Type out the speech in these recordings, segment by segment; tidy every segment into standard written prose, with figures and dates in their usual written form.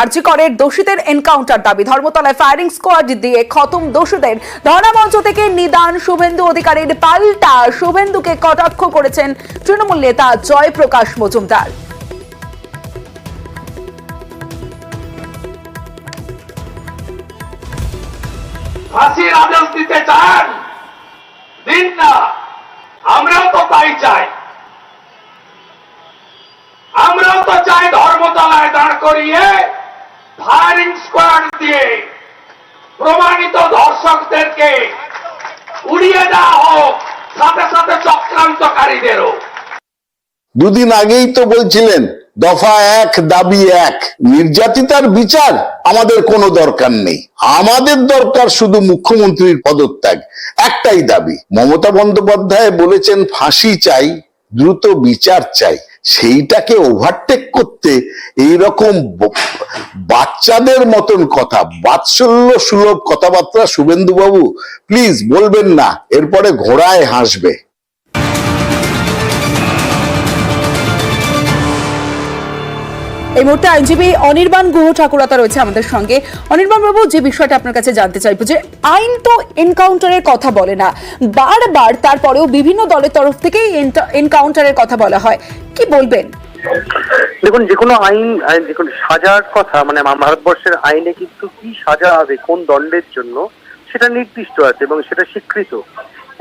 আরজিকরের দোষীদের এনকাউন্টার দাবি, ধর্মতলায় ফায়ারিং স্কোয়াড দিয়ে খতম দোষীদের। ধর্নামঞ্চ থেকে নিদান শুভেন্দু অধিকারীর, পাল্টা শুভেন্দুকে কটাক্ষ করেছেন তৃণমূল নেতা জয়প্রকাশ মজুমদার। ফাঁসির আদেশ দিতে চান, দিন না, আমরাও তো তাই চাই। আমরাও তো চাই ধর্মতলায় দাঁড় করিয়ে ফায়ারিং স্কোয়াড দিয়ে প্রমাণিত ধর্ষকদেরকে উড়িয়ে দেওয়া হোক, সাথে সাথে চক্রান্তকারীদেরও। দুদিন আগেই তো বলছিলেন দফা এক দাবি এক, নির্যাতিতার বিচার আমাদের কোনো দরকার নেই, আমাদের দরকার শুধু মুখ্যমন্ত্রীর পদত্যাগ। একটাই দাবি, মমতা বন্দ্যোপাধ্যায় বলেছেন ফাঁসি চাই, দ্রুত বিচার চাই। সেইটাকে ওভারটেক করতে এইরকম বাচ্চাদের মতন কথা, বাৎসল্য সুলভ কথাবার্তা শুভেন্দু বাবু প্লিজ বলবেন না, এরপরে ঘোড়ায় হাসবে। এই মুহূর্তে আইনজীবী অনির্বাণ গুহ ঠাকুরতা রয়েছে আমাদের সঙ্গে। অনির্বাণ বাবু, যে বিষয়টা আপনার কাছে জানতে চাইবো, যে আইন তো এনকাউন্টারের কথা বলে না, বারবার তারপরেও বিভিন্ন দলের তরফ থেকেই এনকাউন্টারের কথা বলা হয়, কি বলবেন? দেখুন, যে কোনো আইন, যে কোনো সাজার কথা, মানে ভারতবর্ষের আইনে কিন্তু কি সাজা হবে কোন দণ্ডের জন্য সেটা নির্দিষ্ট আছে এবং সেটা স্বীকৃত,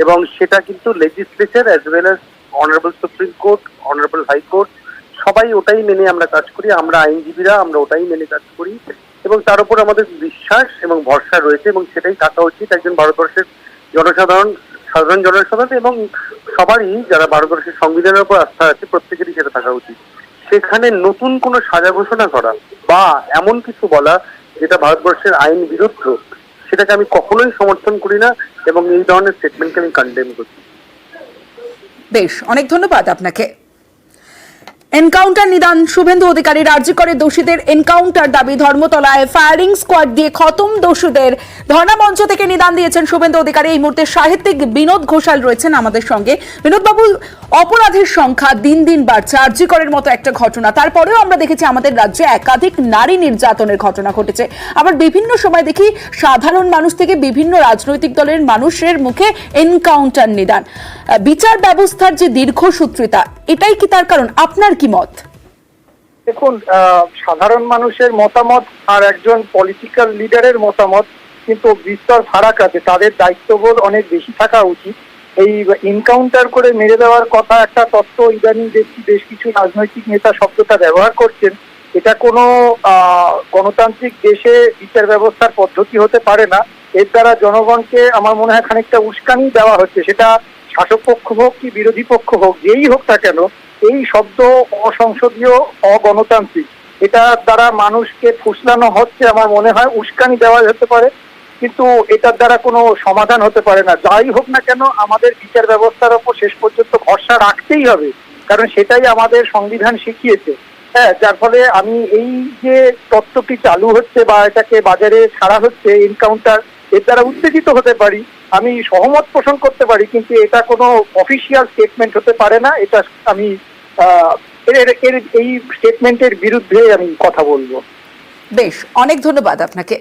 এবং সেটা কিন্তু legislature as well as honourable supreme court, honourable high court, সবাই ওটাই মেনে আমরা কাজ করি। আমরা আইনজীবীরা আমরা ওটাই মেনে কাজ করি এবং তার উপর আমাদের বিশ্বাস এবং ভরসা রয়েছে, এবং সেটাই থাকা উচিত একজন ভারতবর্ষের সাধারণ জনসাধারণ এবং সবারই যারা ভারতবর্ষের সংবিধানের উপর আস্থা আছে প্রত্যেকেরই সেটা থাকা উচিত। সেখানে নতুন কোনো সাজা ঘোষণা করা বা এমন কিছু বলা যেটা ভারতবর্ষের আইন বিরুদ্ধ, সেটাকে আমি কখনোই সমর্থন করি না এবং এই ধরনের স্টেটমেন্টকে আমি কন্ডেম করি। বেশ, অনেক ধন্যবাদ আপনাকে। এনকাউন্টার নিদান শুভেন্দু অধিকারী, আরজিকরের দোষীদের এনকাউন্টার দাবি, ধর্মতলায় ফায়ারিং স্কোয়াড দিয়ে খতম দোষীদের। ধর্নামঞ্চ থেকে নিদান দিয়েছেন শুভেন্দু অধিকারী। এই মুহূর্তে সাহিত্যিক বিনোদ ঘোষাল রয়েছেন আমাদের সঙ্গে। বিনোদ বাবু, অপরাধের সংখ্যা দিন দিন বাড়ছে, আরজিকরের মতো একটা ঘটনা, তারপরেও আমরা দেখেছি আমাদের রাজ্যে একাধিক নারী নির্যাতনের ঘটনা ঘটেছে। আবার বিভিন্ন সময় দেখি সাধারণ মানুষ থেকে বিভিন্ন রাজনৈতিক দলের মানুষের মুখে এনকাউন্টার নিদান। বিচার ব্যবস্থার যে দীর্ঘসূত্রিতা, এটাই কি তার কারণ? আপনার কি মত? দেখুন, সাধারণ মানুষের মতামত আর একজন পলিটিক্যাল লিডারের মতামত কিন্তু বিস্তর ফারাক আছে। তাদের দায়িত্ববোধ অনেক বেশি থাকা উচিত। এই এনকাউন্টার করে মেরে দেওয়ার কথা একটা তত্ত্ব ইদানিং দেখছি বেশ কিছু রাজনৈতিক নেতা শব্দটা ব্যবহার করছেন। এটা কোনো গণতান্ত্রিক দেশে বিচার ব্যবস্থার পদ্ধতি হতে পারে না। এর দ্বারা জনগণকে আমার মনে হয় খানিকটা উস্কানি দেওয়া হচ্ছে, সেটা শাসক পক্ষ হোক কি বিরোধী পক্ষ হোক, যেই হোক না কেন। এই শব্দ অসংসদীয়, অগণতান্ত্রিক। এটার দ্বারা মানুষকে ফুসলানো হচ্ছে, আমার মনে হয় উস্কানি দেওয়া যেতে পারে, কিন্তু এটার দ্বারা কোনো সমাধান হতে পারে না। যাই হোক না কেন, আমাদের বিচার ব্যবস্থার ওপর শেষ পর্যন্ত ভরসা রাখতেই হবে, কারণ সেটাই আমাদের সংবিধান শিখিয়েছে। হ্যাঁ, যার ফলে আমি এই যে তত্ত্বটি চালু হচ্ছে বা এটাকে বাজারে ছাড়া হচ্ছে এনকাউন্টার, এর দ্বারা উত্তেজিত হতে পারি, আমি সহমত পোষণ করতে পারি, কিন্তু এটা কোনো অফিসিয়াল স্টেটমেন্ট হতে পারে না। এটা আমি এই স্টেটমেন্টের বিরুদ্ধে আমি কথা বলবো। বেশ, অনেক ধন্যবাদ আপনাকে।